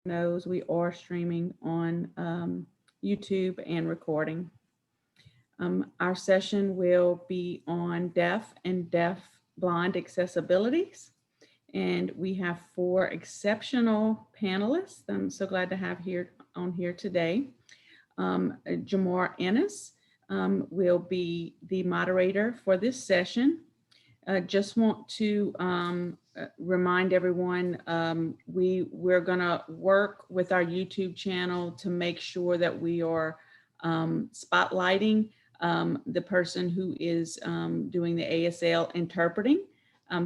knows we are streaming on YouTube and recording. Our session will be on deaf and deaf blind accessibilities. And we have four exceptional panelists I'm so glad to have here today. Jamar Ennis will be the moderator for this session. Just want to remind everyone, we're gonna work with our YouTube channel to make sure that we are spotlighting the person who is doing the ASL interpreting.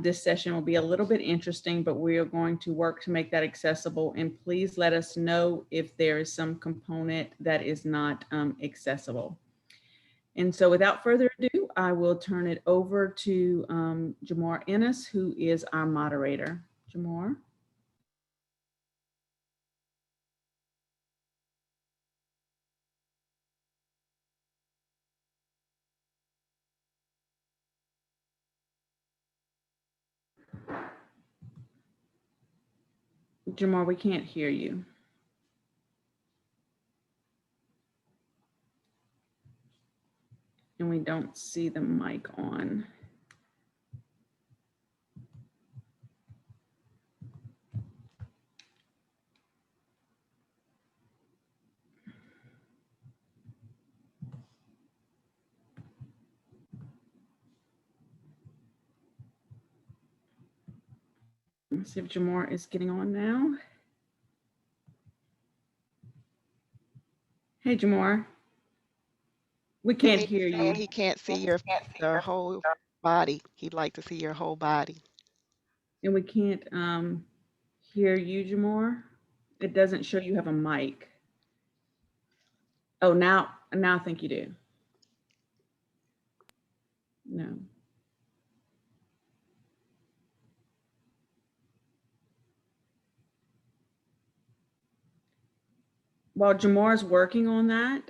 This session will be a little bit interesting, but we are going to work to make that accessible. And please let us know if there is some component that is not accessible. And so without further ado, I will turn it over to Jamar Ennis, who is our moderator. Jamar. Jamar, we can't hear you. And we don't see the mic on. Let's see if Jamar is getting on now. Hey, Jamar. We can't hear you. He can't see your whole body. He'd like to see your whole body. And we can't hear you, Jamar. It doesn't show you have a mic. Oh, now I think you do. No. While Jamar's working on that,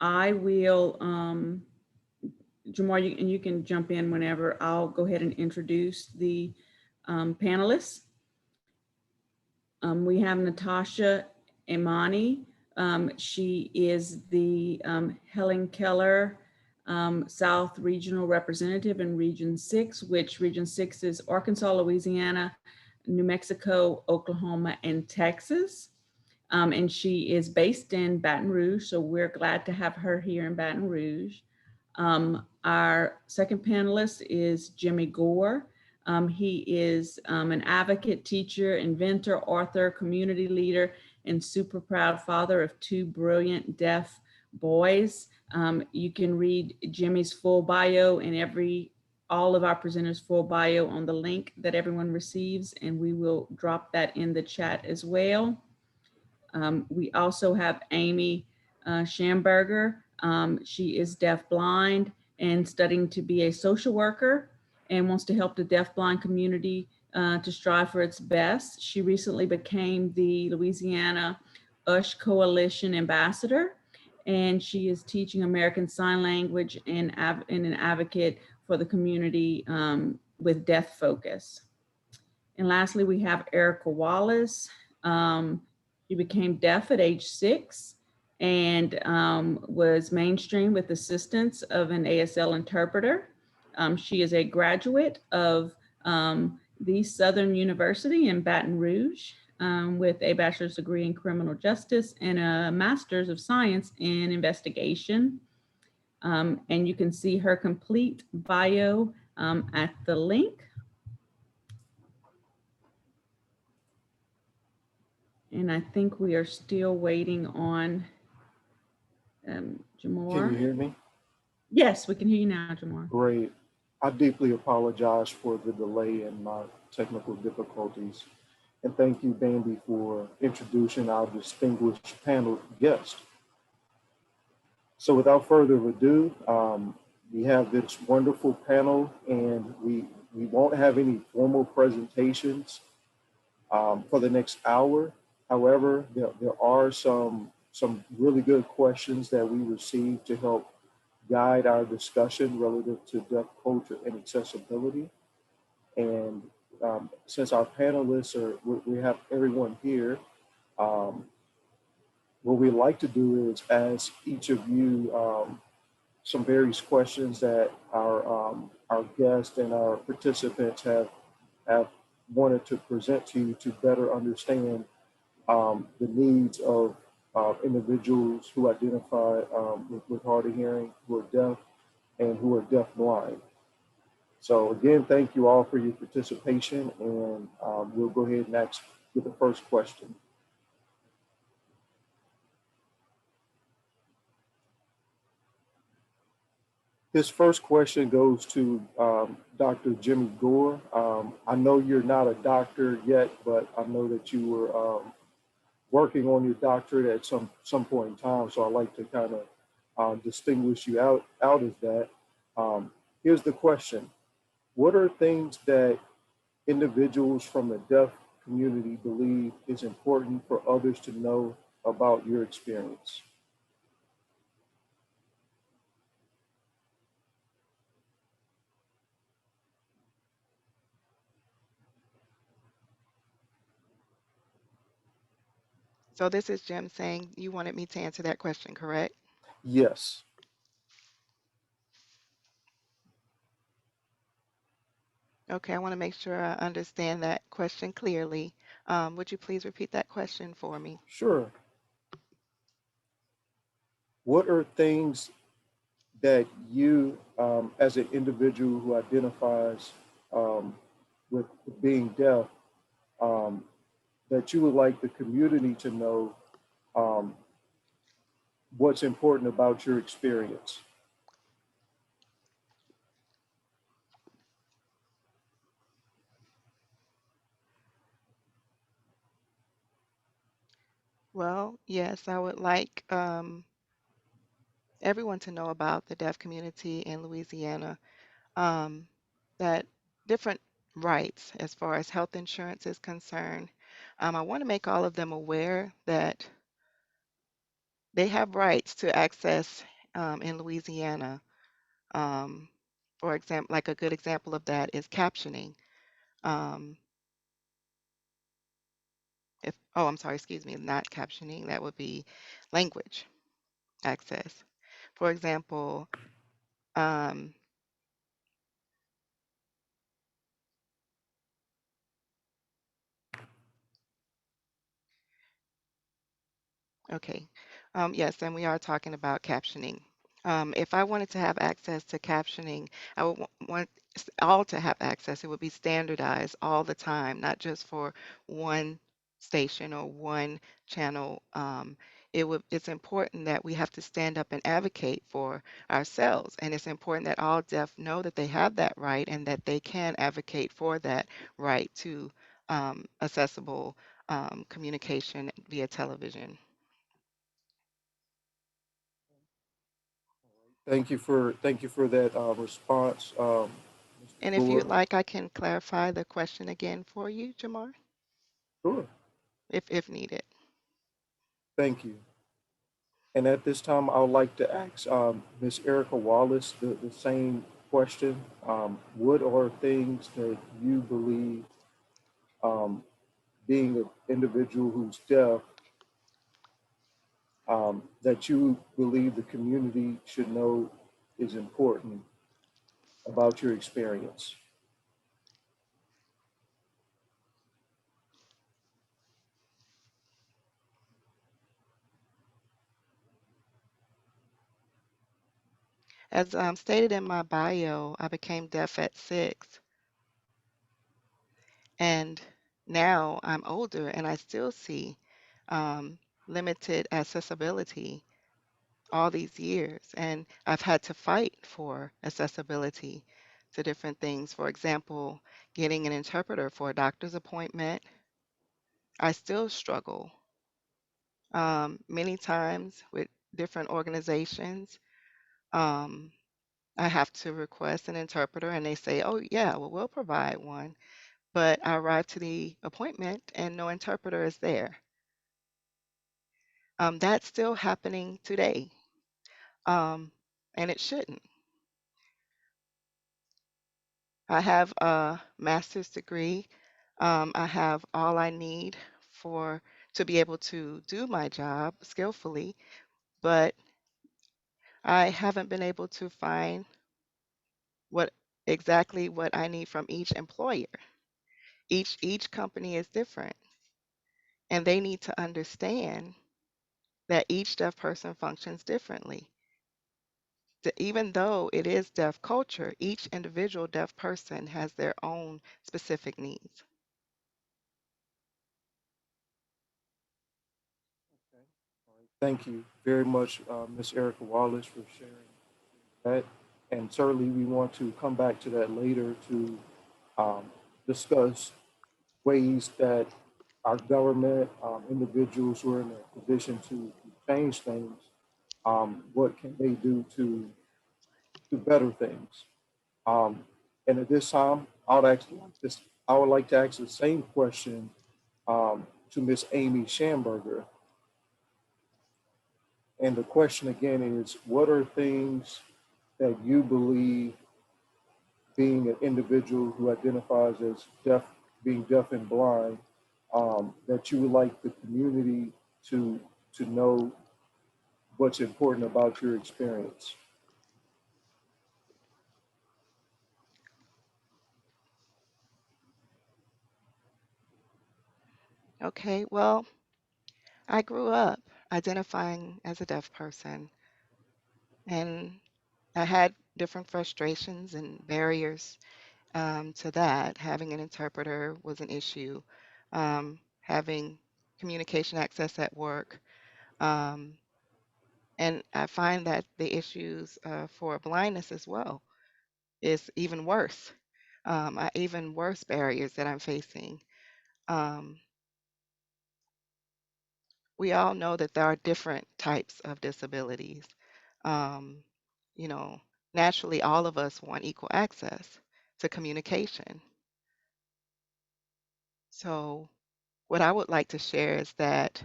I will, Jamar, you can jump in whenever. I'll go ahead and introduce the panelists. We have Natasha Aymani. She is the Helen Keller South Regional Representative in Region 6, which Region 6 is Arkansas, Louisiana, New Mexico, Oklahoma, and Texas. And she is based in Baton Rouge, so we're glad to have her here in Baton Rouge. Our second panelist is Jimmy Gore. He is an advocate, teacher, inventor, author, community leader, and super proud father of two brilliant deaf boys. You can read Jimmy's full bio and all of our presenters' full bio on the link that everyone receives, and we will drop that in the chat as well. We also have Amy Shamburger. She is deafblind and studying to be a social worker and wants to help the deafblind community to strive for its best. She recently became the Louisiana USH Coalition Ambassador, and she is teaching American Sign Language and an advocate for the community with deaf focus. And lastly, we have Erica Wallace. She became deaf at age 6 and was mainstreamed with assistance of an ASL interpreter. She is a graduate of the Southern University in Baton Rouge with a bachelor's degree in criminal justice and a master's of science in investigation. And you can see her complete bio at the link. And I think we are still waiting on Jamar. Can you hear me? Yes, we can hear you now, Jamar. Great. I deeply apologize for the delay and my technical difficulties. And thank you, Bambi, for introducing our distinguished panel guest. So without further ado, we have this wonderful panel, and we won't have any formal presentations for the next hour. However, there are some really good questions that we received to help guide our discussion relative to deaf culture and accessibility. And since our panelists we have everyone here, Um, what we like to do is ask each of you some various questions that our guests and our participants have wanted to present to you to better understand the needs of individuals who identify with hard of hearing, who are deaf, and who are deaf-blind. So again, thank you all for your participation, and we'll go ahead and ask with the first question. This first question goes to Dr. Jimmy Gore. I know you're not a doctor yet, but I know that you were working on your doctorate at some point in time. So I like to kind of distinguish you out as that. Here's the question: what are things that individuals from the deaf community believe is important for others to know about your experience? So this is Jim saying you wanted me to answer that question, correct? Yes. Okay, I want to make sure I understand that question clearly. Would you please repeat that question for me? Sure. What are things that you, as an individual who identifies um, with being deaf, um, that you would like the community to know um, what's important about your experience? Well, yes, I would like everyone to know about the deaf community in Louisiana, um, that different rights as far as health insurance is concerned. I want to make all of them aware that they have rights to access in Louisiana. Um, for example, like a good example of that is captioning. Um, I'm sorry, excuse me, not captioning, that would be language access. For example, um, okay. Yes, and we are talking about captioning. If I wanted to have access to captioning, I would want all to have access. It would be standardized all the time, not just for one station or one channel. It's important that we have to stand up and advocate for ourselves. And it's important that all deaf know that they have that right and that they can advocate for that right to accessible communication via television. Thank you for that response, Mr. And if you'd Gore. like, I can clarify the question again for you, Jamar, Sure. if needed. Thank you. And at this time, I would like to ask Ms. Erica Wallace the same question. What are things that you believe, um, being an individual who's deaf, that you believe the community should know is important about your experience? As stated in my bio, I became deaf at 6, and now I'm older and I still see um, limited accessibility all these years. And I've had to fight for accessibility to different things. For example, getting an interpreter for a doctor's appointment, I still struggle many times with different organizations. Um, I have to request an interpreter, and they say, "Oh, yeah, well, we'll provide one." But I arrive to the appointment, and no interpreter is there. That's still happening today, um, and it shouldn't. I have a master's degree. I have all I need for to be able to do my job skillfully, but I haven't been able to find what exactly what I need from each employer. Each company is different, and they need to understand that each deaf person functions differently. Even though it is deaf culture, each individual deaf person has their own specific needs. Thank you very much, Ms. Erica Wallace, for sharing that. And certainly we want to come back to that later to um, discuss ways that our government, individuals who are in a position to change things, what can they do to better things? Um, and at this time, I would like to ask the same question to Miss Amy Shamburger. And the question again is, what are things that you believe being an individual who identifies as deaf, being deaf and blind, that you would like the community to to know what's important about your experience? Okay, well, I grew up identifying as a deaf person, and I had different frustrations and barriers to that. Having an interpreter was an issue, having communication access at work. Um, and I find that the issues for blindness as well is even worse, even worse barriers that I'm facing. Um, we all know that there are different types of disabilities. Um, you know, naturally, all of us want equal access to communication. So, what I would like to share is that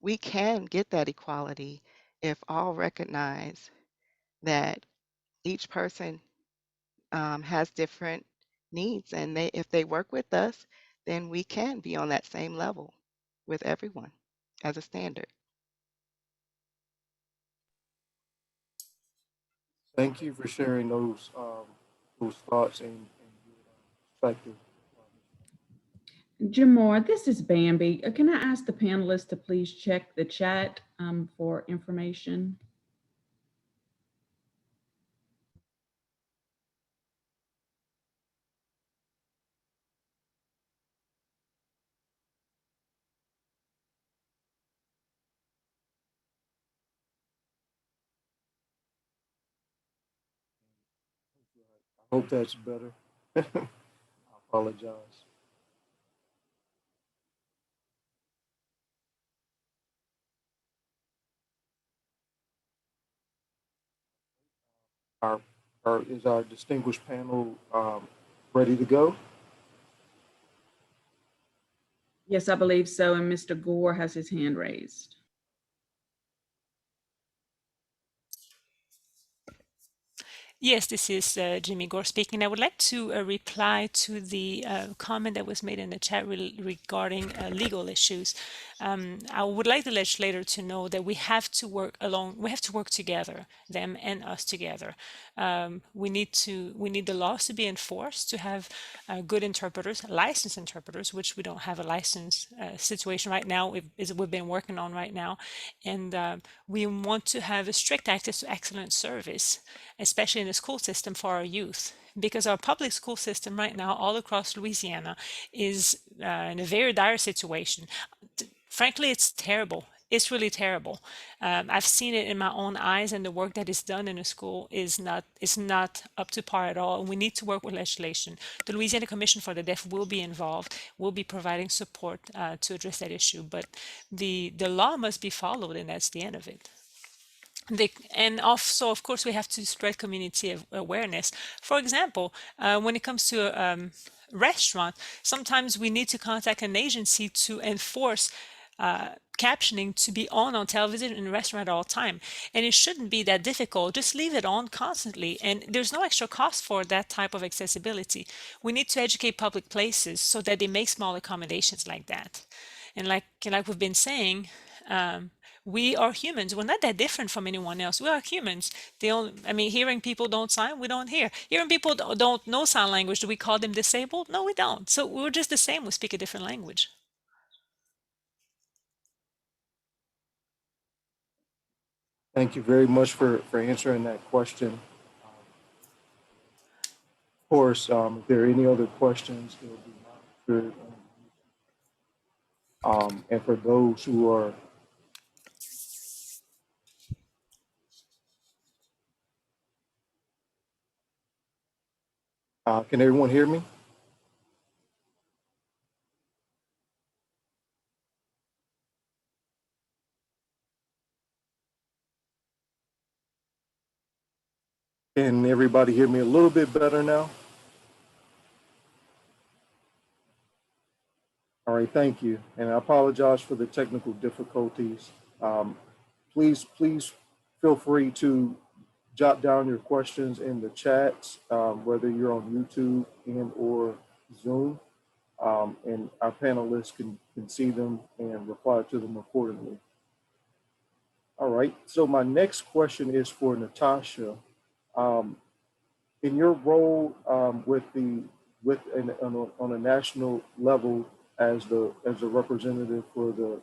we can get that equality if all recognize that each person has different needs, and if they work with us, then we can be on that same level with everyone as a standard. Thank you for sharing those thoughts and perspective. Jamor, this is Bambi. Can I ask the panelists to please check the chat for information? I hope that's better. I apologize. Our, is our distinguished panel ready to go? Yes, I believe so. And Mr. Gore has his hand raised. Yes, this is Jimmy Gore speaking. I would like to reply to the comment that was made in the chat regarding legal issues. I would like the legislator to know that we have to work along, we have to work together, them and us together. We need the laws to be enforced, to have good interpreters, licensed interpreters, which we don't have a license situation right now, we've been working on right now. And we want to have a strict access to excellent service, especially in the school system for our youth, because our public school system right now all across Louisiana is in a very dire situation. Frankly, it's terrible. It's really terrible. I've seen it in my own eyes, and the work that is done in the school is not up to par at all. And we need to work with legislation. The Louisiana Commission for the Deaf will be involved, will be providing support to address that issue. But the law must be followed, and that's the end of it. And also, of course, we have to spread community awareness. For example, when it comes to a restaurant, sometimes we need to contact an agency to enforce captioning to be on television in a restaurant at all time. And it shouldn't be that difficult. Just leave it on constantly. And there's no extra cost for that type of accessibility. We need to educate public places so that they make small accommodations like that. And like we've been saying, we are humans. We're not that different from anyone else. We are humans. I mean, hearing people don't sign, we don't hear. Hearing people don't know sign language, do we call them disabled? No, we don't. So we're just the same. We speak a different language. Thank you very much for answering that question. Of course, if there are any other questions, they'll be monitored. And for those who are can everyone hear me? Can everybody hear me a little bit better now? All right, thank you. And I apologize for the technical difficulties. Please feel free to jot down your questions in the chats, whether you're on YouTube and or Zoom, and our panelists can see them and reply to them accordingly. All right, so my next question is for Natasha. In your role on a national level as a representative for the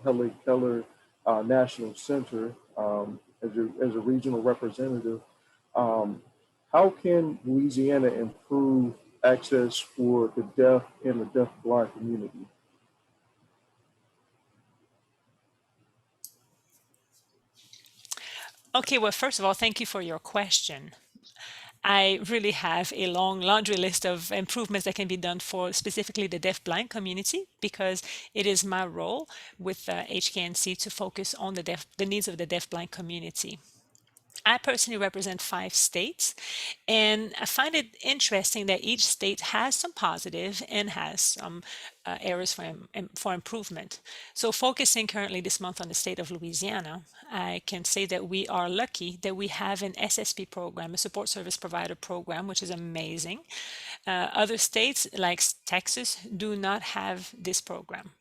Helen Keller National Center, as a regional representative, how can Louisiana improve access for the deaf and the deaf-blind community? Okay, well, first of all, thank you for your question. I really have a long laundry list of improvements that can be done for specifically the deaf-blind community, because it is my role with HKNC to focus on the needs of the deaf-blind community. I personally represent 5 states, and I find it interesting that each state has some positive and has some areas for improvement. So focusing currently this month on the state of Louisiana, I can say that we are lucky that we have an SSP program, a support service provider program, which is amazing. Other states like Texas do not have this program.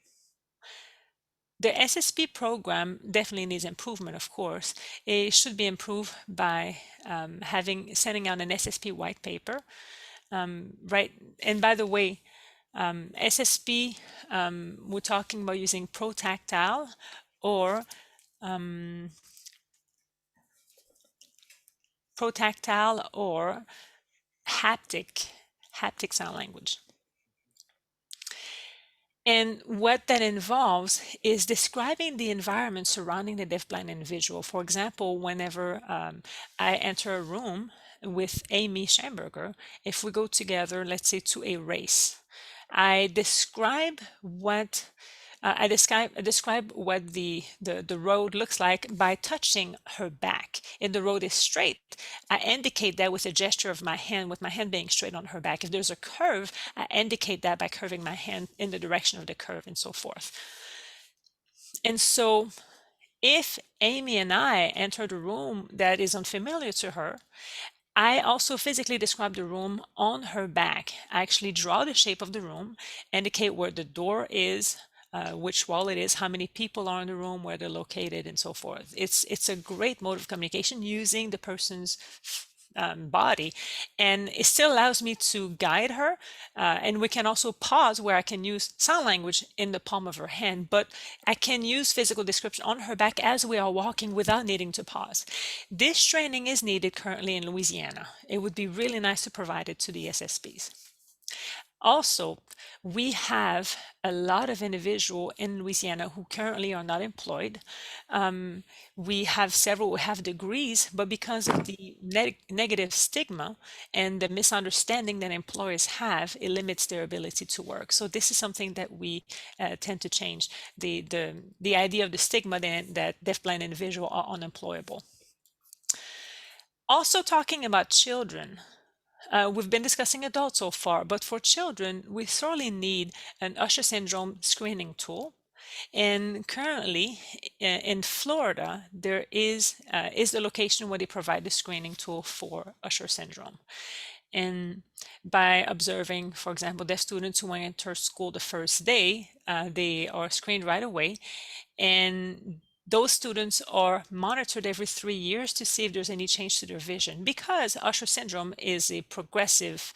The SSP program definitely needs improvement, of course. It should be improved by sending out an SSP white paper, right? And by the way, SSP, we're talking about using protactile or haptic sign language. And what that involves is describing the environment surrounding the deafblind individual. For example, whenever I enter a room with Amy Shamburger, if we go together, let's say to a race, I describe what the road looks like by touching her back. If the road is straight, I indicate that with a gesture of my hand, with my hand being straight on her back. If there's a curve, I indicate that by curving my hand in the direction of the curve and so forth. And so if Amy and I enter the room that is unfamiliar to her, I also physically describe the room on her back. I actually draw the shape of the room, indicate where the door is, which wall it is, how many people are in the room, where they're located, and so forth. It's a great mode of communication using the person's body, and it still allows me to guide her, and we can also pause where I can use sign language in the palm of her hand, but I can use physical description on her back as we are walking without needing to pause. This training is needed currently in Louisiana. It would be really nice to provide it to the SSPs. Also, we have a lot of individuals in Louisiana who currently are not employed. We have several who have degrees, but because of the negative stigma and the misunderstanding that employers have, it limits their ability to work. So this is something that we tend to change, the idea of the stigma that deafblind individuals are unemployable. Also talking about children. We've been discussing adults so far, but for children, we sorely need an Usher syndrome screening tool. And currently in Florida, there is the location where they provide the screening tool for Usher syndrome. And by observing, for example, the students who enter school the first day, they are screened right away. And those students are monitored every 3 years to see if there's any change to their vision, because Usher syndrome is a progressive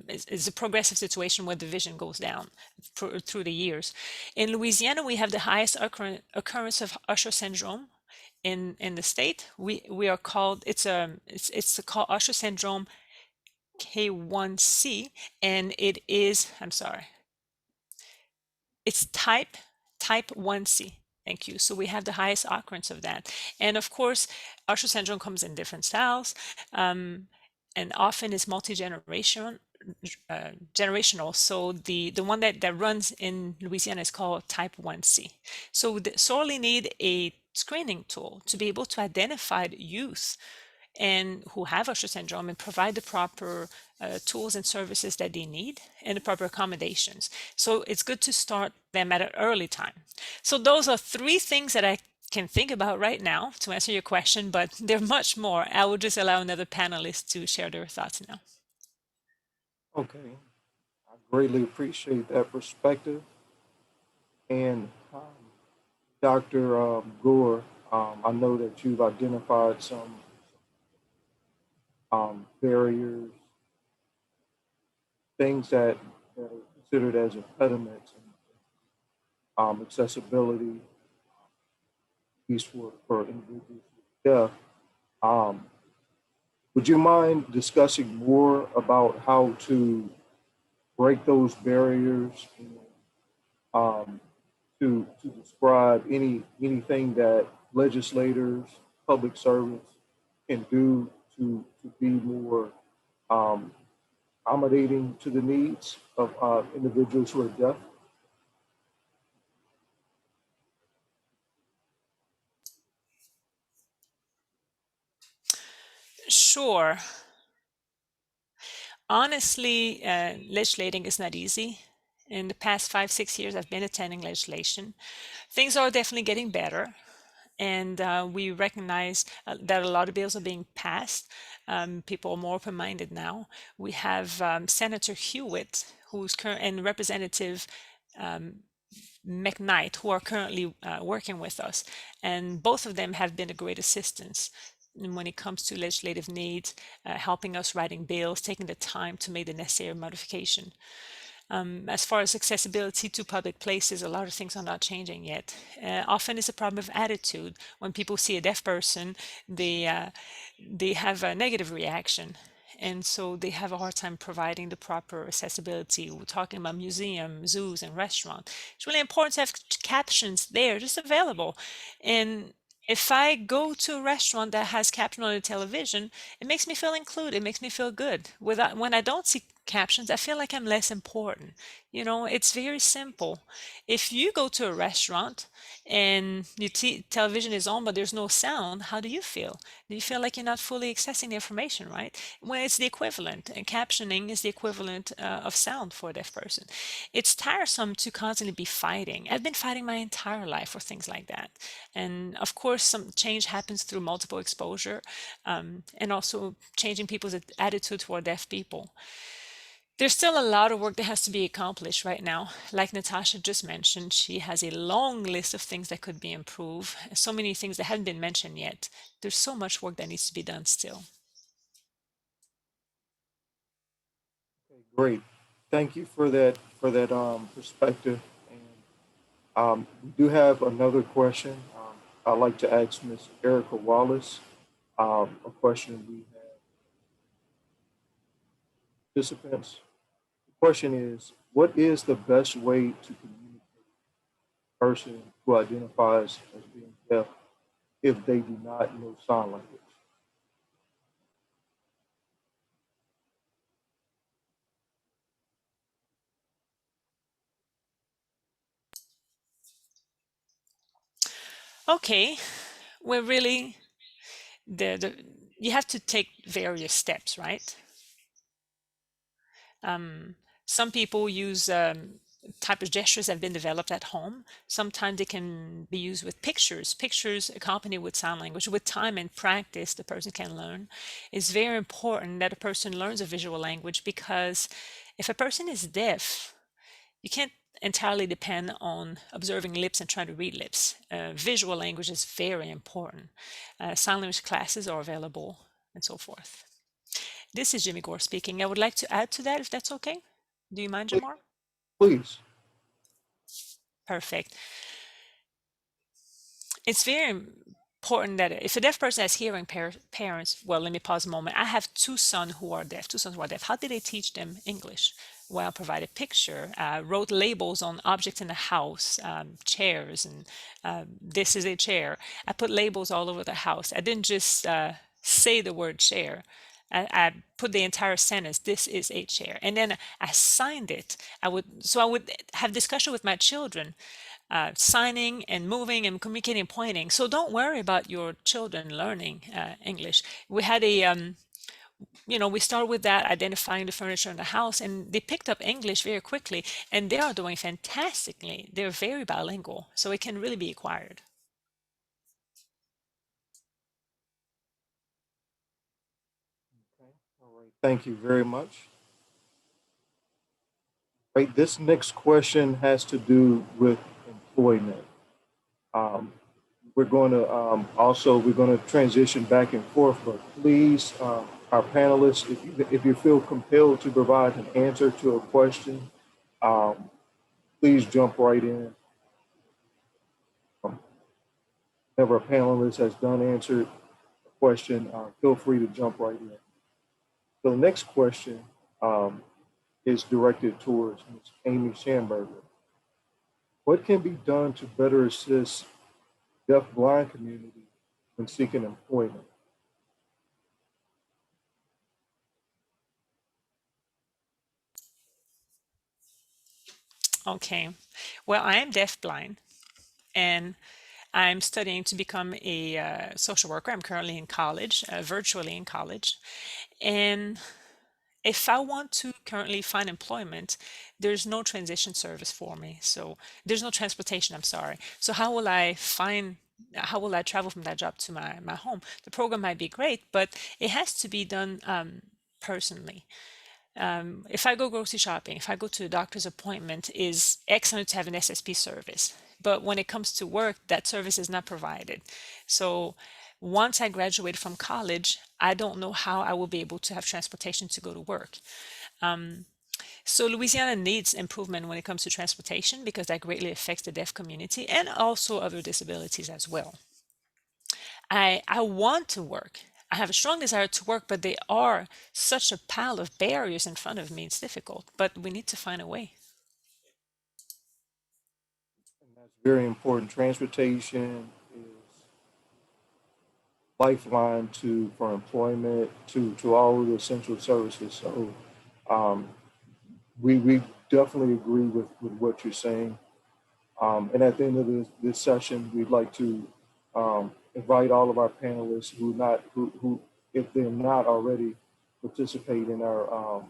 is a progressive situation where the vision goes down through the years. In Louisiana, we have the highest occurrence of Usher syndrome in the state. We are called it's called Usher syndrome K1C, and it is, I'm sorry, it's type 1C. Thank you. So we have the highest occurrence of that. And of course, Usher syndrome comes in different styles, and often is multi-generation generational. So the one that runs in Louisiana is called type 1C. So we sorely need a screening tool to be able to identify youth and who have Usher syndrome and provide the proper tools and services that they need and the proper accommodations. So it's good to start them at an early time. So those are three things that I can think about right now to answer your question, but there are much more. I will just allow another panelist to share their thoughts now. Okay, I greatly appreciate that perspective. And Dr. Gore, I know that you've identified some barriers, things that are considered as impediments and accessibility, at least for individuals with deaf. Um, would you mind discussing more about how to break those barriers, and, to describe anything that legislators, public servants can do to be more um, accommodating to the needs of individuals who are deaf? Sure. Honestly, legislating is not easy. In the past 5, 6 years, I've been attending legislation. Things are definitely getting better, and we recognize that a lot of bills are being passed. People are more open-minded now. We have Senator Hewitt, who's current, and Representative um, McKnight, who are currently working with us, and both of them have been a great assistance when it comes to legislative needs, helping us writing bills, taking the time to make the necessary modification. As far as accessibility to public places, a lot of things are not changing yet. Often it's a problem of attitude. When people see a deaf person, they have a negative reaction. And so they have a hard time providing the proper accessibility. We're talking about museums, zoos, and restaurants. It's really important to have captions there, just available. And if I go to a restaurant that has caption on the television, it makes me feel included. It makes me feel good. Without, when I don't see captions, I feel like I'm less important. You know, it's very simple. If you go to a restaurant and your television is on, but there's no sound, how do you feel? Do you feel like you're not fully accessing the information, right? Well, it's the equivalent, and captioning is the equivalent of sound for a deaf person. It's tiresome to constantly be fighting. I've been fighting my entire life for things like that. And of course, some change happens through multiple exposure, and also changing people's attitude toward deaf people. There's still a lot of work that has to be accomplished right now. Like Natasha just mentioned, she has a long list of things that could be improved, so many things that haven't been mentioned yet. There's so much work that needs to be done still. Great. Thank you for that perspective. And we do have another question. I'd like to ask Ms. Erica Wallace a question we have participants. The question is, what is the best way to communicate a person who identifies as being deaf if they do not know sign language? Okay, well, really, the you have to take various steps, right? Some people use type of gestures have been developed at home. Sometimes they can be used with pictures. Pictures accompanied with sign language. With time and practice, the person can learn. It's very important that a person learns a visual language, because if a person is deaf, you can't entirely depend on observing lips and trying to read lips. Visual language is very important. Sign language classes are available and so forth. This is Jimmy Gore speaking. I would like to add to that, if that's okay. Do you mind, Jamar? Please. Perfect. It's very important that if a deaf person has hearing parents, well, let me pause a moment. I have two sons who are deaf. How did they teach them English? Well, I provided picture, wrote labels on objects in the house, chairs, and this is a chair. I put labels all over the house. I didn't just say the word chair. I put the entire sentence, this is a chair. And then I signed it. I would have discussion with my children, signing and moving and communicating and pointing. So don't worry about your children learning English. We had we started with that, identifying the furniture in the house, and they picked up English very quickly, and they are doing fantastically. They're very bilingual, so it can really be acquired. Okay. All right. Thank you very much. Right. This next question has to do with employment. Um, we're going to we're going to transition back and forth, but please, our panelists, if you feel compelled to provide an answer to a question, um, please jump right in. Whenever a panelist has done answered a question, feel free to jump right in. So the next question is directed towards Ms. Amy Shamburger. What can be done to better assist deaf-blind community when seeking employment? Okay. Well, I am deafblind, and I'm studying to become a social worker. I'm currently in college, virtually in college. And if I want to currently find employment, there's no transition service for me. So there's no transportation, I'm sorry. So how will I travel from that job to my home? The program might be great, but it has to be done personally. If I go grocery shopping, if I go to a doctor's appointment, is excellent to have an SSP service. But when it comes to work, that service is not provided. So once I graduate from college, I don't know how I will be able to have transportation to go to work. So Louisiana needs improvement when it comes to transportation, because that greatly affects the deaf community and also other disabilities as well. I want to work. I have a strong desire to work, but there are such a pile of barriers in front of me. It's difficult, but we need to find a way. And that's very important. Transportation is lifeline for employment to all of the essential services. So um, we definitely agree with what you're saying. And at the end of this session, we'd like to invite all of our panelists who if they're not already, participate in our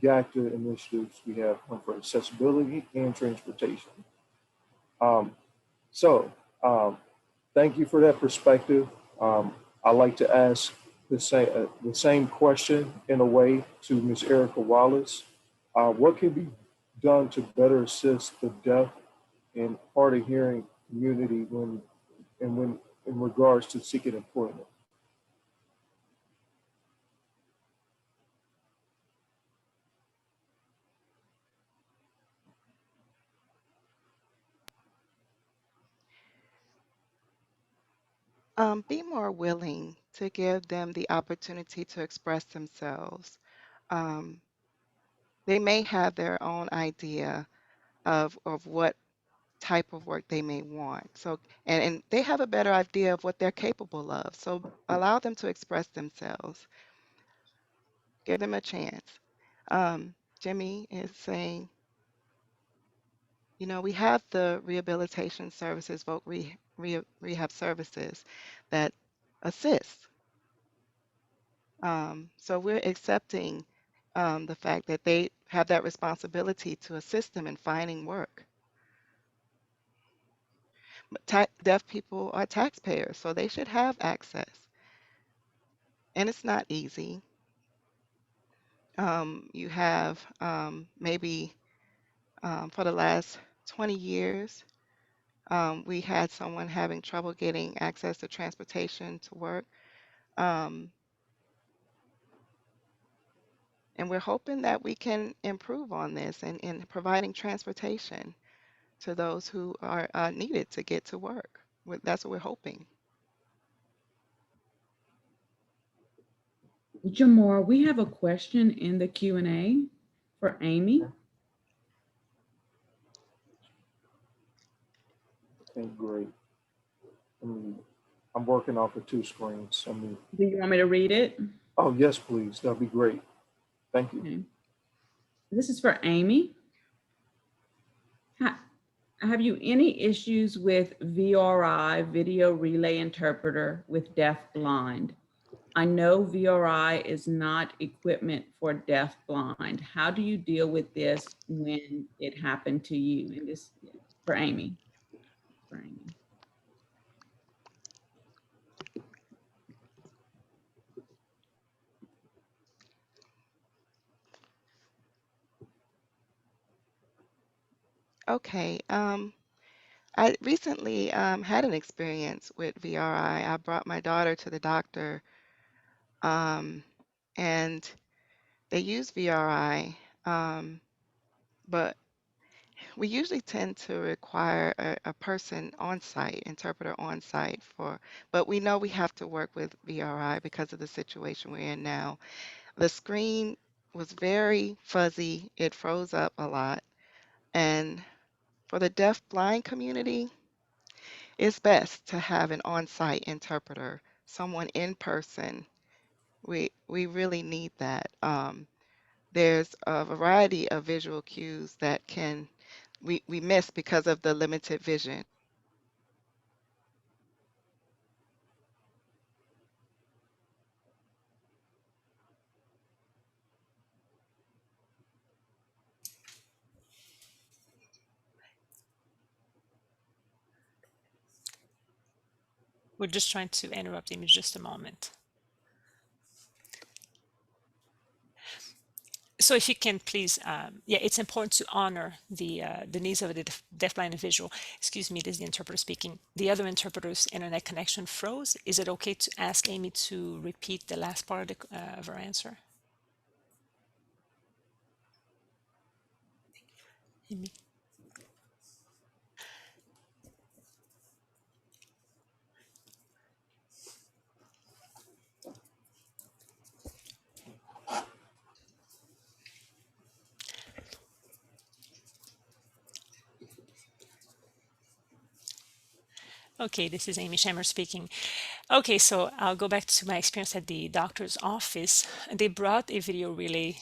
GACTA initiatives. We have one for accessibility and transportation. Um, so thank you for that perspective. I'd like to ask the same question in a way to Ms. Erica Wallace. What can be done to better assist the deaf and hard of hearing community when in regards to seeking employment? Be more willing to give them the opportunity to express themselves. Um, they may have their own idea of what type of work they may want. So, and they have a better idea of what they're capable of. So allow them to express themselves. Give them a chance. Jimmy is saying, we have the rehabilitation services, rehab services that assist. So we're accepting the fact that they have that responsibility to assist them in finding work. But deaf people are taxpayers, so they should have access. And it's not easy. You have maybe for the last 20 years, we had someone having trouble getting access to transportation to work. Um, and we're hoping that we can improve on this and in providing transportation to those who are needed to get to work. That's what we're hoping. Jamar, we have a question in the Q&A for Amy. Okay, great. I'm working off of 2 screens. Do you want me to read it? Oh, yes, please. That'd be great. Thank you. Okay. This is for Amy. Have you any issues with VRI, video relay interpreter, with DeafBlind? I know VRI is not equipment for DeafBlind. How do you deal with this when it happened to you? And this for Amy. For Amy. Okay. I recently had an experience with VRI. I brought my daughter to the doctor, and they use VRI, but we usually tend to require a person on site, interpreter on site but we know we have to work with VRI because of the situation we're in now. The screen was very fuzzy. It froze up a lot. And for the deaf blind community, it's best to have an on-site interpreter, someone in person. We really need that. There's a variety of visual cues that we miss because of the limited vision. We're just trying to interrupt him just a moment. So if you can please, yeah, it's important to honor the needs of the deafblind individual. Excuse me, this is the interpreter speaking. The other interpreter's internet connection froze. Is it okay to ask Amy to repeat the last part of her answer? Amy. Okay, this is Amy Shammer speaking. Okay, so I'll go back to my experience at the doctor's office. They brought a video relay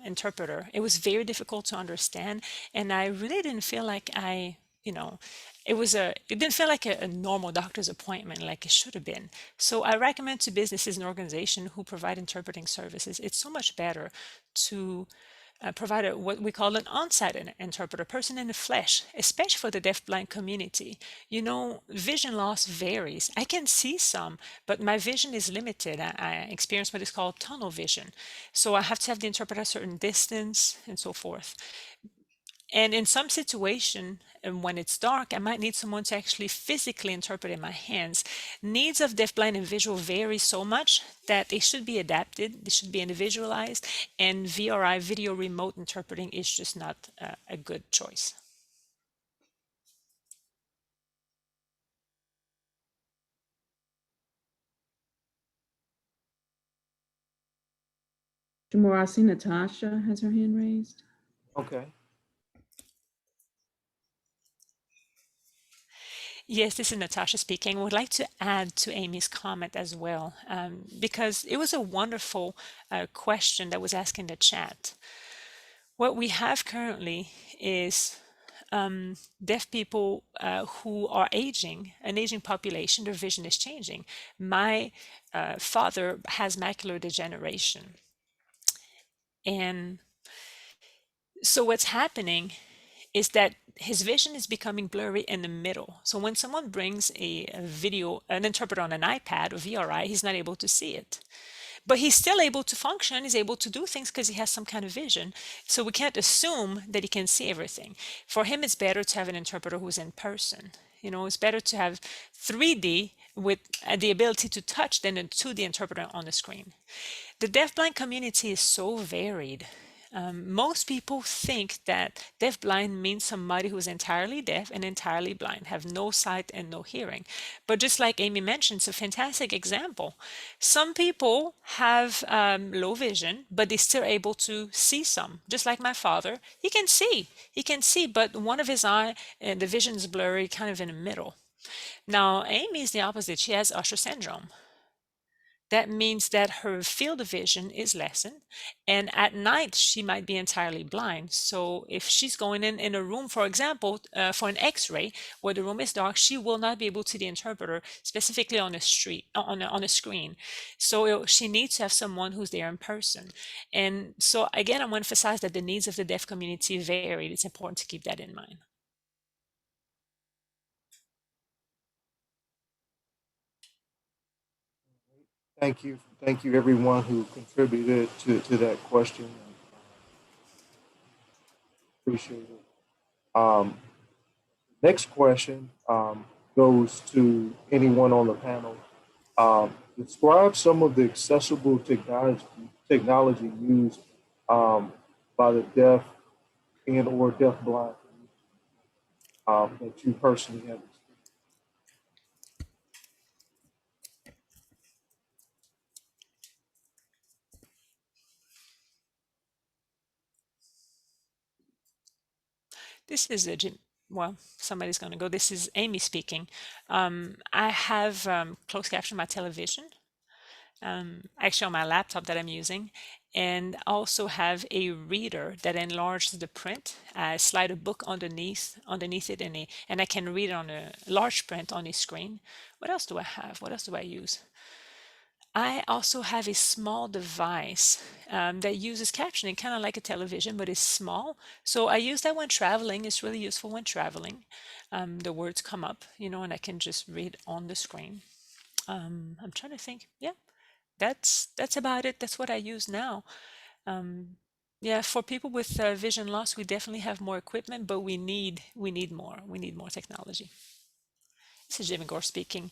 interpreter. It was very difficult to understand, and I really didn't feel like it didn't feel like a normal doctor's appointment like it should have been. So I recommend to businesses and organizations who provide interpreting services, it's so much better to provide what we call an on-site interpreter, person in the flesh, especially for the deafblind community. You know, vision loss varies. I can see some, but my vision is limited. I experience what is called tunnel vision. So I have to have the interpreter a certain distance and so forth. And in some situation, when it's dark, I might need someone to actually physically interpret in my hands. Needs of deafblind and visual vary so much that they should be adapted, they should be individualized, and VRI, video remote interpreting, is just not a good choice. Jamar, I see Natasha has her hand raised. Okay. Yes, this is Natasha speaking. I would like to add to Amy's comment as well, because it was a wonderful question that was asked in the chat. What we have currently is deaf people who are aging, an aging population. Their vision is changing. My father has macular degeneration. And so what's happening is that his vision is becoming blurry in the middle. So when someone brings a video, an interpreter on an iPad or VRI, he's not able to see it. But he's still able to function, he's able to do things because he has some kind of vision. So we can't assume that he can see everything. For him, it's better to have an interpreter who's in person. It's better to have 3D with the ability to touch than a 2D interpreter on the screen. The deafblind community is so varied. Most people think that deafblind means somebody who's entirely deaf and entirely blind, have no sight and no hearing. But just like Amy mentioned, it's a fantastic example. Some people have low vision, but they're still able to see some. Just like my father, he can see, but one of his eye, the vision is blurry, kind of in the middle. Now, Amy is the opposite. She has Usher syndrome. That means that her field of vision is lessened, and at night she might be entirely blind. So if she's going in a room, for example, for an X-ray where the room is dark, she will not be able to see the interpreter specifically on a street on a screen. So she needs to have someone who's there in person. And so again, I want to emphasize that the needs of the deaf community varied. It's important to keep that in mind. Thank you everyone who contributed to that question. Appreciate it. Next question goes to anyone on the panel. Describe some of the accessible technology used by the deaf and or deafblind that you personally have experienced. This is a Jim. Well, somebody's going to go. This is Amy speaking. I have closed caption my television, actually on my laptop that I'm using, and also have a reader that enlarges the print. I slide a book underneath it, and I can read it on a large print on a screen. What else do I have? What else do I use? I also have a small device that uses captioning, kind of like a television, but it's small. So I use that when traveling. It's really useful when traveling. The words come up, and I can just read on the screen. I'm trying to think. Yeah, that's about it. That's what I use now. Yeah, for people with vision loss, we definitely have more equipment, but we need more. We need more technology. This is Jimmy Gore speaking.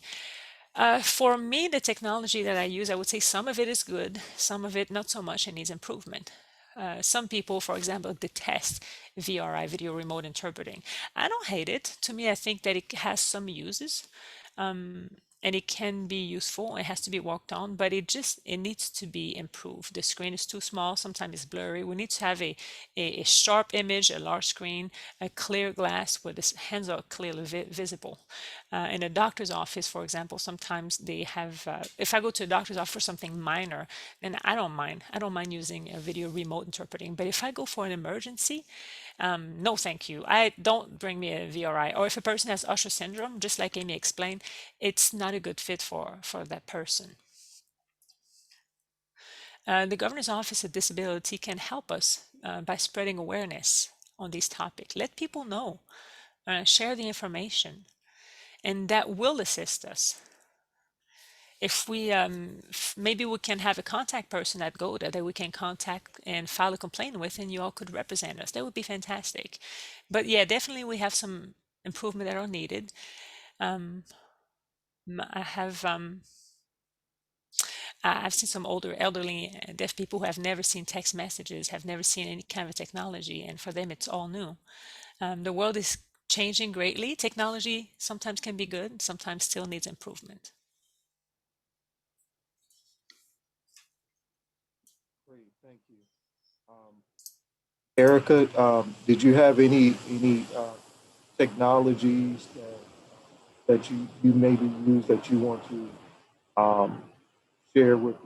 For me, the technology that I use, I would say some of it is good, some of it not so much and needs improvement. Some people, for example, detest VRI, video remote interpreting. I don't hate it. To me, I think that it has some uses. And it can be useful. It has to be worked on, but it needs to be improved. The screen is too small. Sometimes it's blurry. We need to have a sharp image, a large screen, a clear glass where the hands are clearly visible. In a doctor's office, for example, sometimes they have, if I go to a doctor's office for something minor, then I don't mind. I don't mind using a video remote interpreting. But if I go for an emergency, no, thank you. I don't bring me a VRI. Or if a person has Usher syndrome, just like Amy explained, it's not a good fit for that person. The Governor's Office of Disability can help us by spreading awareness on these topics. Let people know, share the information, and that will assist us. If we maybe we can have a contact person at GODA that we can contact and file a complaint with, and you all could represent us. That would be fantastic. But yeah, definitely we have some improvement that are needed. I have I've seen some older elderly deaf people who have never seen text messages, have never seen any kind of technology, and for them it's all new. The world is changing greatly. Technology sometimes can be good, sometimes still needs improvement. Great, thank you. Erica, did you have any technologies that you maybe use that you want to um, share with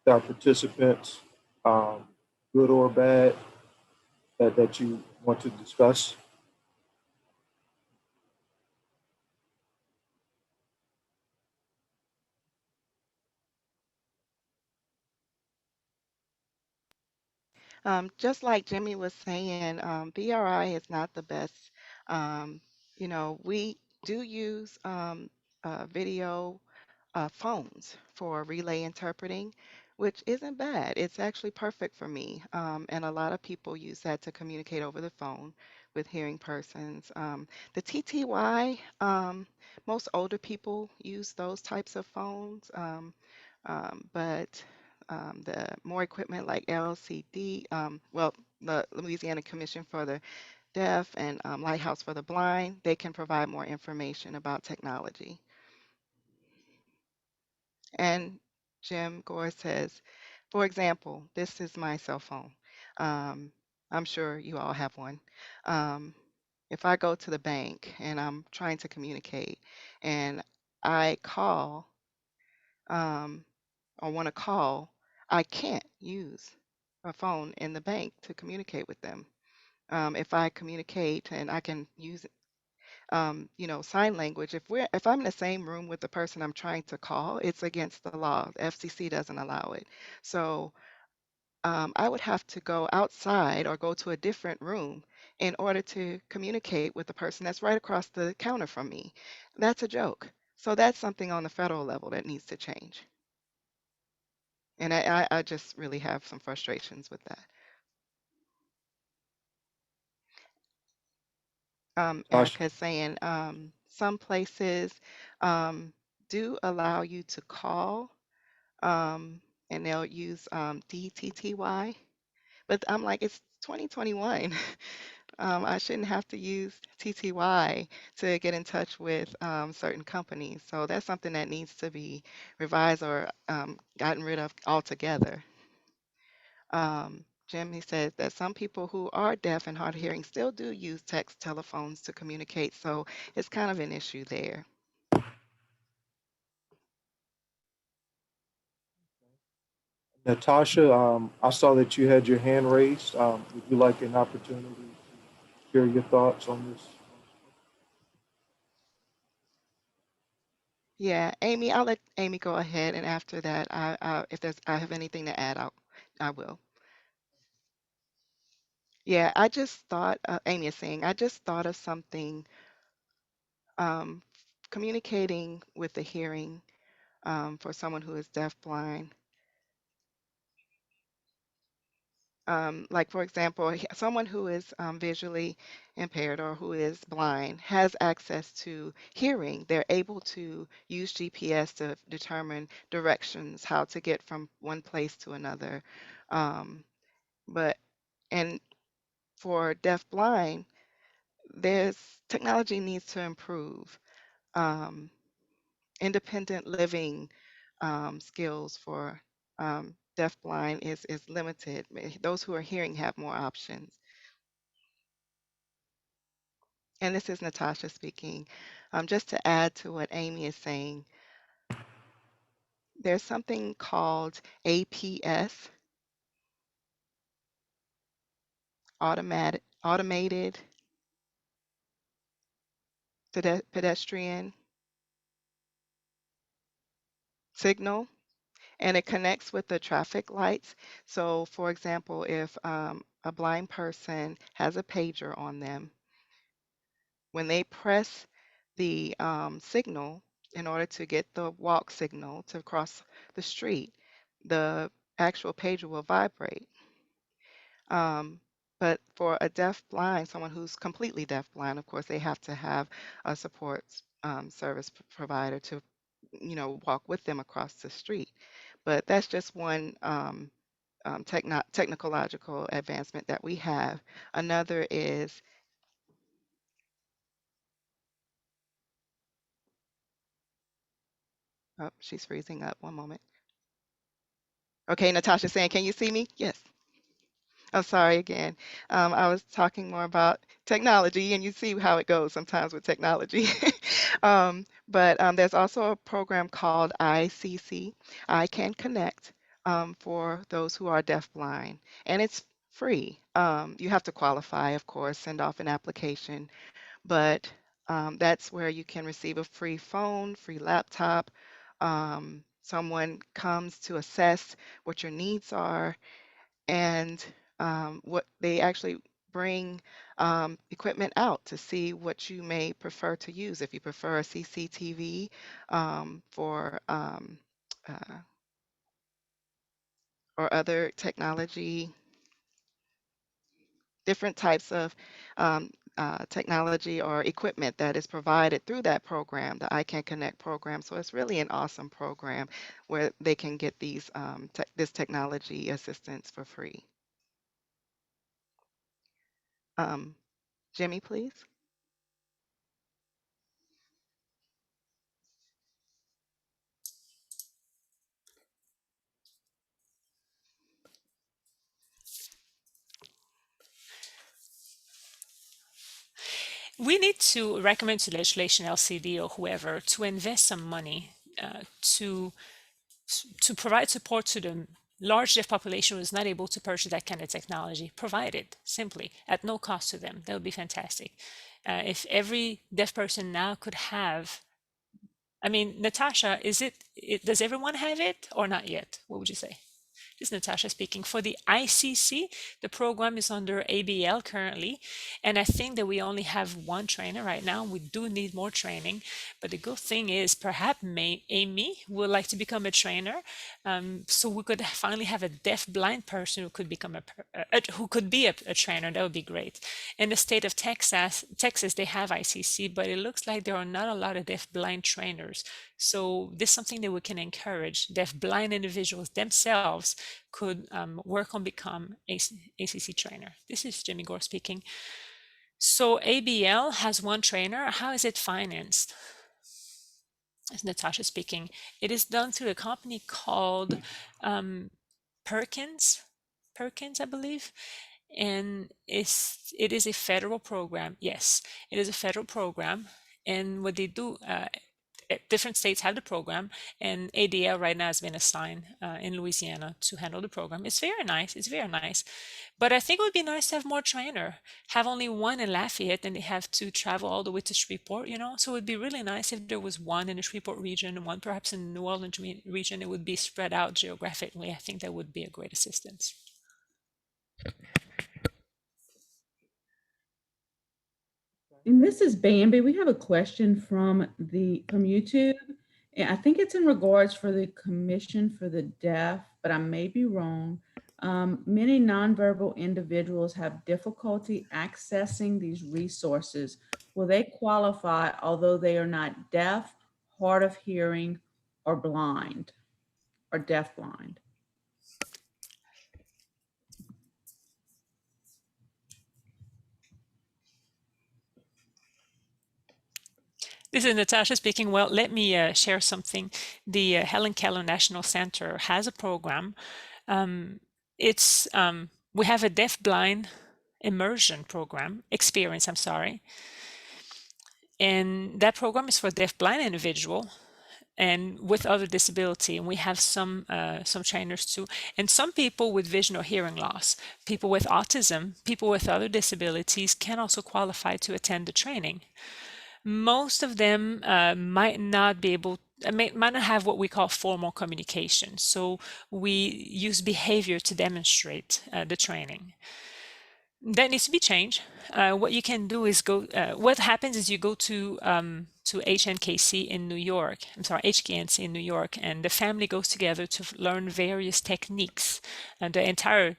our participants, good or bad, that you want to discuss? Just like Jimmy was saying, BRI is not the best. Um, we do use video phones for relay interpreting, which isn't bad. It's actually perfect for me. And a lot of people use that to communicate over the phone with hearing persons. The TTY, most older people use those types of phones, but the more equipment like LCD, well, the Louisiana Commission for the Deaf and Lighthouse for the Blind, they can provide more information about technology. And Jim Gore says, for example, this is my cell phone. I'm sure you all have one. Um, if I go to the bank and I'm trying to communicate and I call um, or want to call, I can't use a phone in the bank to communicate with them. If I communicate and I can use sign language. If I'm in the same room with the person I'm trying to call, it's against the law. The FCC doesn't allow it. So I would have to go outside or go to a different room in order to communicate with the person that's right across the counter from me. That's a joke. So that's something on the federal level that needs to change. And I just really have some frustrations with that. Tasha, Erica's saying some places do allow you to call um, and they'll use DTTY. But I'm like, it's 2021. I shouldn't have to use TTY to get in touch with certain companies. So that's something that needs to be revised or gotten rid of altogether. Jim, he said that some people who are deaf and hard of hearing still do use text telephones to communicate. So it's kind of an issue there. Natasha, I saw that you had your hand raised. Would you like an opportunity to share your thoughts on this? Yeah, Amy, I'll let Amy go ahead, and after that, if I have anything to add, I will. Yeah, I just thought, Amy is saying, I just thought of something, um, communicating with the hearing for someone who is deafblind. Like for example, someone who is visually impaired or who is blind has access to hearing. They're able to use GPS to determine directions, how to get from one place to another. Um, but and for deaf-blind, there's technology needs to improve. Um, Independent living skills for deaf-blind is limited. Those who are hearing have more options. And this is Natasha speaking. Just to add to what Amy is saying, there's something called APS, automated pedestrian signal, and it connects with the traffic lights. So for example, if a blind person has a pager on them, when they press the signal in order to get the walk signal to cross the street, the actual pager will vibrate. Um, but for a deaf blind, someone who's completely deaf blind, of course, they have to have a support service provider to, walk with them across the street. But that's just one technological advancement that we have. Another is, oh, she's freezing up. One moment. Okay, Natasha saying, can you see me? Yes. I'm sorry again. I was talking more about technology, and you see how it goes sometimes with technology. But there's also a program called ICC, I Can Connect, for those who are deafblind, and it's free. You have to qualify, of course, send off an application, but that's where you can receive a free phone, free laptop. Someone comes to assess what your needs are, and what they actually bring equipment out to see what you may prefer to use. If you prefer a CCTV for or other technology, different types of technology or equipment that is provided through that program, the I Can Connect program. So it's really an awesome program where they can get these this technology assistance for free. Jimmy, please. We need to recommend to legislation, LCD or whoever, to invest some money to provide support to the large deaf population who is not able to purchase that kind of technology. Provide it simply at no cost to them. That would be fantastic. If every deaf person now could have, I mean, Natasha, does everyone have it or not yet? What would you say? This is Natasha speaking. For the ICC, the program is under ABL currently, and I think that we only have one trainer right now. We do need more training, but the good thing is perhaps Amy would like to become a trainer, so we could finally have a deaf-blind person who could become who could be a trainer. That would be great. In the state of Texas, they have ICC, but it looks like there are not a lot of deaf-blind trainers. So this is something that we can encourage. Deaf-blind individuals themselves could work on become ACC trainer. This is Jimmy Gore speaking. So ABL has one trainer. How is it financed? It's Natasha speaking. It is done through a company called Perkins, I believe. And it is a federal program. Yes, it is a federal program. And what they do, different states have the program, and ADL right now has been assigned in Louisiana to handle the program. It's very nice. It's very nice. But I think it would be nice to have more trainer. Have only one in Lafayette, and they have to travel all the way to Shreveport, you know? So it would be really nice if there was one in the Shreveport region and one perhaps in the New Orleans region. It would be spread out geographically. I think that would be a great assistance. And this is Bambi. We have a question from YouTube. And I think it's in regards for the Commission for the Deaf, but I may be wrong. Many nonverbal individuals have difficulty accessing these resources. Will they qualify although they are not deaf, hard of hearing, or blind, or deaf-blind? This is Natasha speaking. Well, let me share something. The Helen Keller National Center has a program. We have a deaf-blind immersion program, experience, I'm sorry. And that program is for deaf-blind individual and with other disability. And we have some trainers too. And some people with vision or hearing loss, people with autism, people with other disabilities can also qualify to attend the training. Most of them might not be able, might not have what we call formal communication. So we use behavior to demonstrate the training. That needs to be changed. What you can do is go, what happens is you go to HNKC in New York, I'm sorry, HKNC in New York, and the family goes together to learn various techniques. And the entire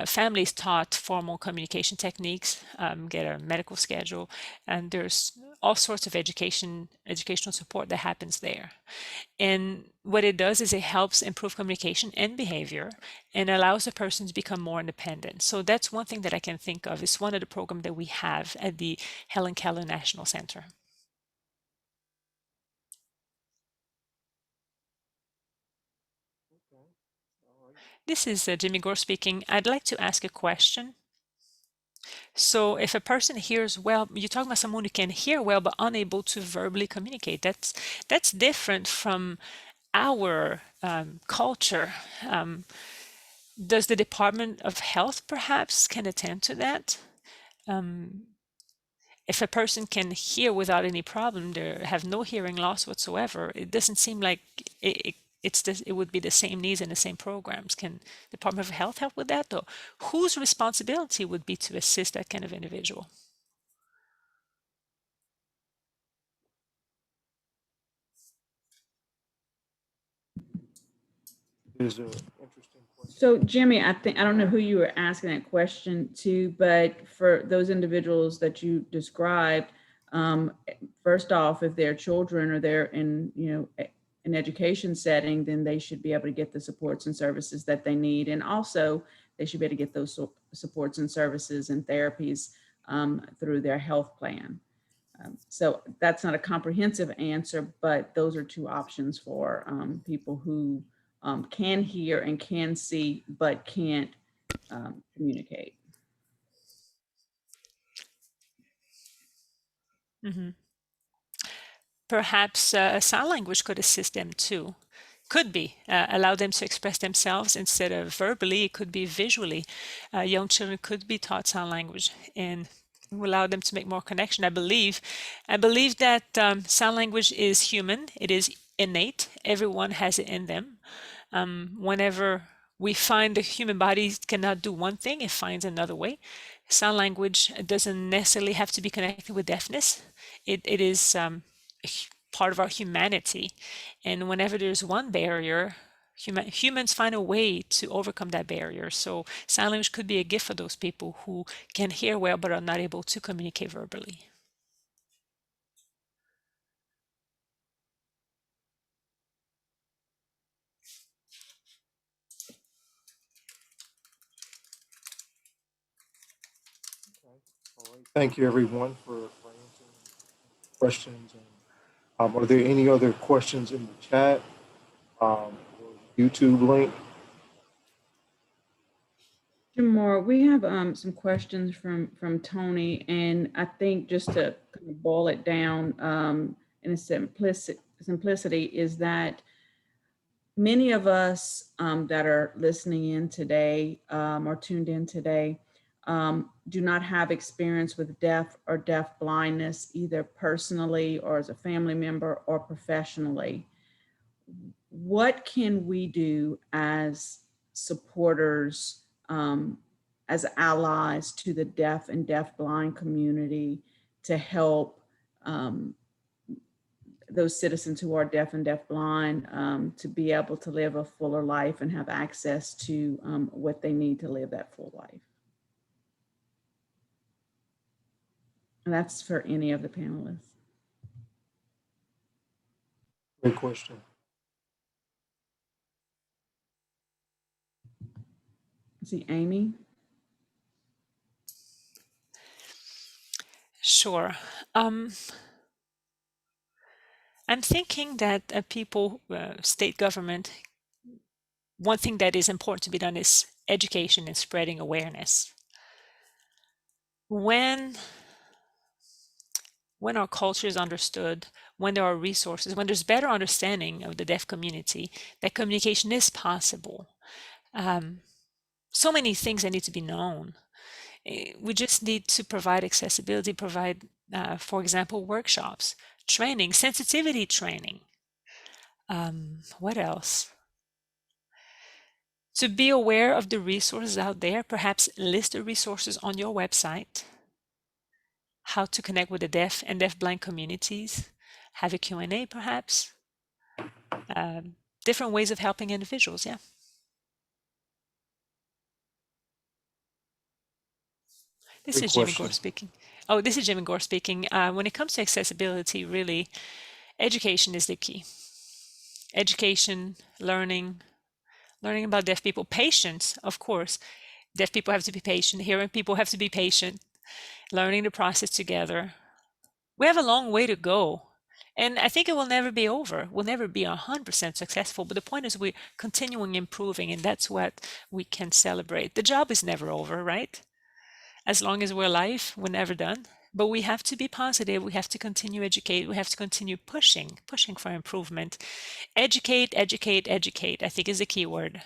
family is taught formal communication techniques, get a medical schedule, and there's all sorts of educational support that happens there. And what it does is it helps improve communication and behavior and allows a person to become more independent. So that's one thing that I can think of. It's one of the programs that we have at the Helen Keller National Center. Okay. All right. This is Jimmy Gore speaking. I'd like to ask a question. So if a person hears well, you're talking about someone who can hear well but unable to verbally communicate. That's different from our culture. Does the Department of Health perhaps can attend to that? If a person can hear without any problem, they have no hearing loss whatsoever, it doesn't seem like it would be the same needs and the same programs. Can the Department of Health help with that, or whose responsibility would be to assist that kind of individual? Is an interesting question. So Jimmy, I don't know who you were asking that question to, but for those individuals that you described, first off, if they're children or they're in, an education setting, then they should be able to get the supports and services that they need. And also they should be able to get those supports and services and therapies through their health plan. So that's not a comprehensive answer, but those are two options for people who can hear and can see, but can't communicate. Mm-hmm. Perhaps sign language could assist them too. Could be allow them to express themselves instead of verbally. It could be visually. Young children could be taught sign language and allow them to make more connection. I believe that sign language is human. It is innate. Everyone has it in them. Whenever we find the human body cannot do one thing, it finds another way. Sign language doesn't necessarily have to be connected with deafness. It is part of our humanity. And whenever there's one barrier, humans find a way to overcome that barrier. So sign language could be a gift for those people who can hear well but are not able to communicate verbally. All right. Thank you, everyone, for answering questions. And are there any other questions in the chat or YouTube link? Jamar, we have some questions from Tony, and I think just to kind of boil it down in a simplicity is that many of us that are listening in today or tuned in today do not have experience with deaf or deaf blindness, either personally or as a family member or professionally. What can we do as supporters, as allies to the deaf and deafblind community to help those citizens who are deaf and deafblind to be able to live a fuller life and have access to what they need to live that full life? And that's for any of the panelists. Great question. See, Amy? Sure. I'm thinking that people, state government, one thing that is important to be done is education and spreading awareness. When our culture is understood, when there are resources, when there's better understanding of the deaf community, that communication is possible. So many things that need to be known. We just need to provide accessibility, provide, for example, workshops, training, sensitivity training. What else? To be aware of the resources out there, perhaps list the resources on your website, how to connect with the deaf and deafblind communities, have a Q&A perhaps, different ways of helping individuals, yeah. This Great is Jimmy question. Gore speaking. Oh, this is Jimmy Gore speaking. When it comes to accessibility, really, education is the key. Education, learning about deaf people, patience, of course. Deaf people have to be patient, hearing people have to be patient, learning the process together. We have a long way to go. And I think it will never be over. We'll never be 100% successful. But the point is we're continuing improving, and that's what we can celebrate. The job is never over, right? As long as we're alive, we're never done. But we have to be positive. We have to continue educate. We have to continue pushing for improvement. Educate, educate, educate, I think is the key word.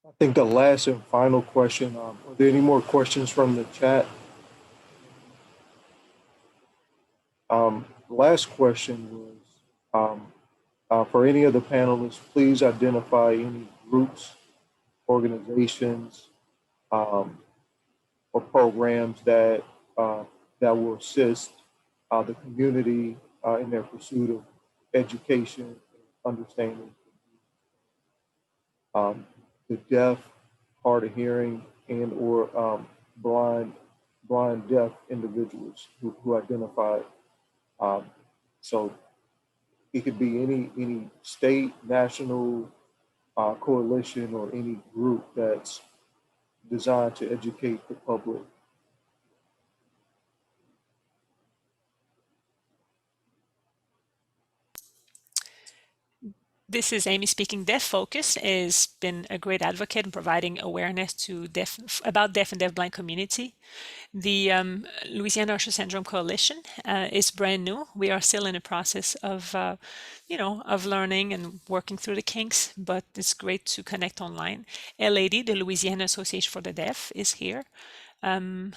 I think the last and final question, are there any more questions from the chat? The last question was, for any of the panelists, please identify any groups, organizations, um, or programs that will assist the community in their pursuit of education, understanding um, the deaf, hard of hearing, and or blind deaf individuals who identified. Um, so it could be any state, national coalition, or any group that's designed to educate the public. This is Amy speaking. Deaf Focus has been a great advocate in providing awareness to about deaf and deafblind community. The Louisiana Usher Syndrome Coalition is brand new. We are still in the process of, of learning and working through the kinks, but it's great to connect online. LAD, the Louisiana Association for the Deaf, is here. The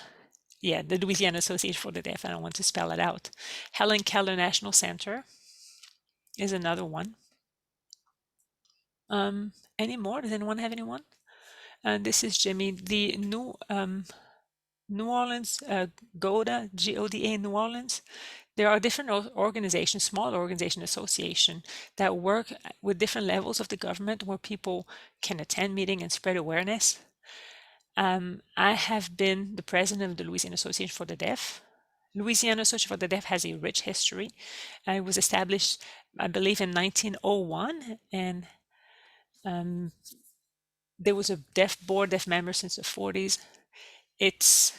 Louisiana Association for the Deaf. I don't want to spell it out. Helen Keller National Center is another one. Any more? Does anyone have anyone? This is Jimmy. The New Orleans GODA, GODA in New Orleans. There are different organizations, small organization association that work with different levels of the government where people can attend meeting and spread awareness. I have been the president of the Louisiana Association for the Deaf. Louisiana Association for the Deaf has a rich history. It was established, I believe, in 1901, and there was a deaf board, deaf member since the 40s. It's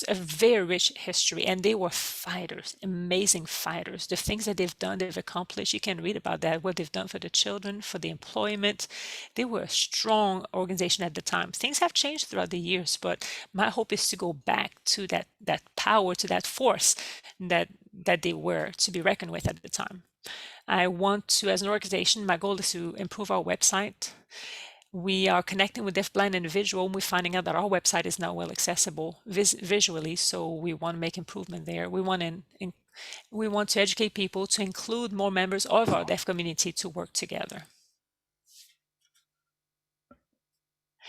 a very rich history, and they were fighters, amazing fighters. The things that they've done, they've accomplished, you can read about that, what they've done for the children, for the employment. They were a strong organization at the time. Things have changed throughout the years, but my hope is to go back to that power, to that force that they were to be reckoned with at the time. I want to, as an organization, my goal is to improve our website. We are connecting with deafblind individuals, and we're finding out that our website is now well accessible visually, so we want to make improvement there. We want to educate people to include more members of our deaf community to work together.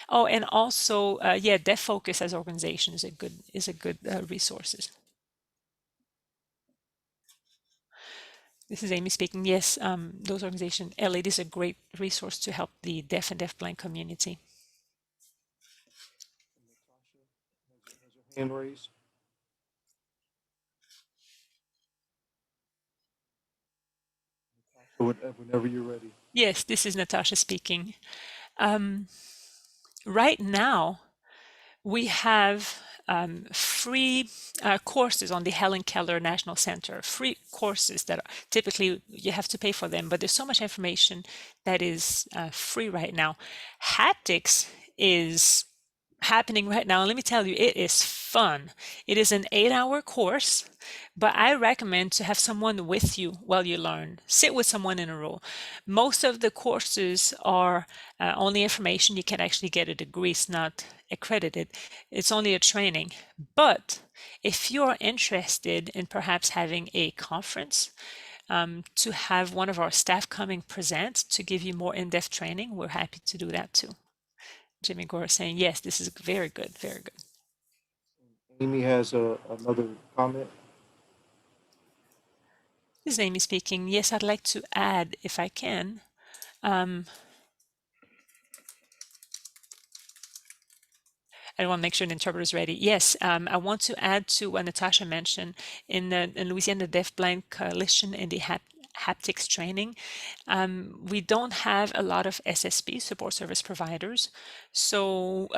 Oh, and also, Deaf Focus as organization is a good resources. This is Amy speaking. Yes, those organizations, LAD is a great resource to help the deaf and deafblind community. Natasha has her hand raised. Natasha, whenever you're ready. Yes, this is Natasha speaking. Right now, we have free courses on the Helen Keller National Center, free courses that are typically you have to pay for them, but there's so much information that is free right now. Haptics is happening right now. Let me tell you, it is fun. It is an 8-hour course, but I recommend to have someone with you while you learn. Sit with someone in a row. Most of the courses are only information. You can actually get a degree. It's not accredited. It's only a training. But if you're interested in perhaps having a conference, to have one of our staff coming present to give you more in-depth training, we're happy to do that too. Jimmy Gore saying, yes, this is very good, very good. Amy has another comment. This is Amy speaking. Yes, I'd like to add, if I can, I want to make sure the interpreter is ready. Yes, I want to add to what Natasha mentioned in Louisiana DeafBlind Coalition in the haptics training. We don't have a lot of SSP, support service providers. So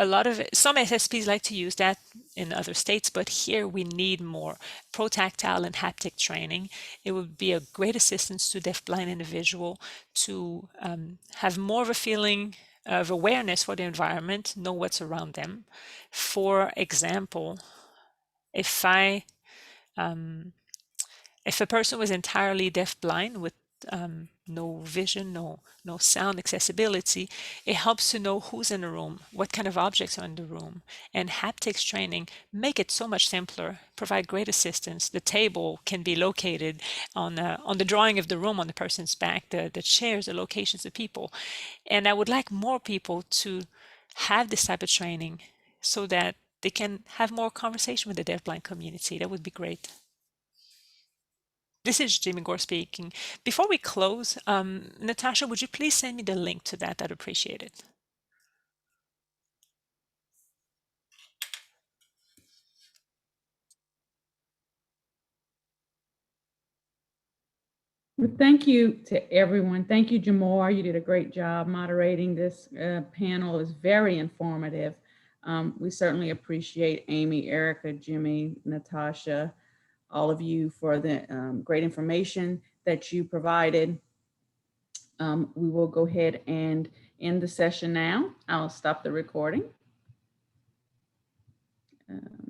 some SSPs like to use that in other states, but here we need more pro-tactile and haptic training. It would be a great assistance to deafblind individual to have more of a feeling of awareness for the environment, know what's around them. For example, if a person was entirely deafblind with no vision, no sound accessibility, it helps to know who's in the room, what kind of objects are in the room. And haptics training make it so much simpler, provide great assistance. The table can be located on the drawing of the room on the person's back, the chairs, the locations of people. And I would like more people to have this type of training so that they can have more conversation with the deafblind community. That would be great. This is Jimmy Gore speaking. Before we close, Natasha, would you please send me the link to that? I'd appreciate it. Well, thank you to everyone. Thank you, Jamar. You did a great job moderating this panel. It's very informative. We certainly appreciate Amy, Erica, Jimmy, Natasha, all of you for the great information that you provided. We will go ahead and end the session now. I'll stop the recording.